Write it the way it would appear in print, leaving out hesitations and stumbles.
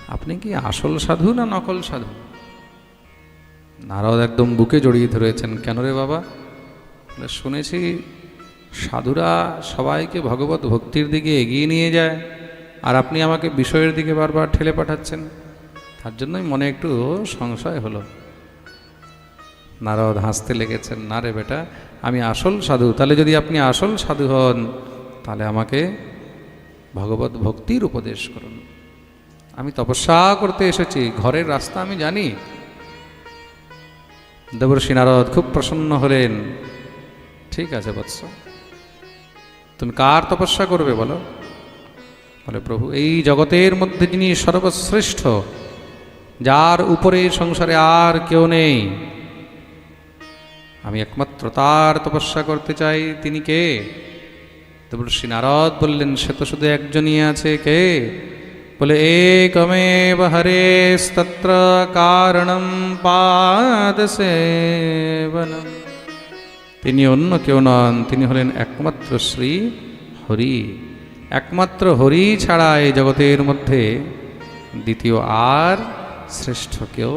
আপনি কি আসল সাধু না নকল সাধু? নারদ একদম বুকে জড়িয়ে ধরেছেন। কেন রে বাবা? বলে, শুনেছি সাধুরা সবাইকে ভগবত ভক্তির দিকে এগিয়ে নিয়ে যায়, আর আপনি আমাকে বিষয়ের দিকে বারবার ঠেলে পাঠাচ্ছেন। তার জন্যই মনে একটু সংশয় হলো। নারদ হাসতে লেগেছেন। না রে বেটা, আমি আসল সাধু। তাহলে যদি আপনি আসল সাধু হন, তাহলে আমাকে ভগবত ভক্তির উপদেশ করুন। আমি তপস্যা করতে এসেছি, ঘরের রাস্তা আমি জানি। দেবর্ষি নারদ খুব প্রসন্ন হলেন। ঠিক আছে বৎস, তুমি কার তপস্যা করবে বলো? বলে, প্রভু, এই জগতের মধ্যে যিনি সর্বশ্রেষ্ঠ, যার উপরে সংসারে আর কেউ নেই, আমি একমাত্র তার তপস্যা করতে চাই। তিনি কে? দেবর্ষি নারদ বললেন, সে তো শুধু একজনই আছে। কে? বলে, একমেব হরেস্তত্র কারণম পাদসেবনম। তিনি অন্য কেউ নন, তিনি হলেন একমাত্র শ্রী হরি। একমাত্র হরি ছাড়া এই জগতের মধ্যে দ্বিতীয় আর শ্রেষ্ঠ কেউ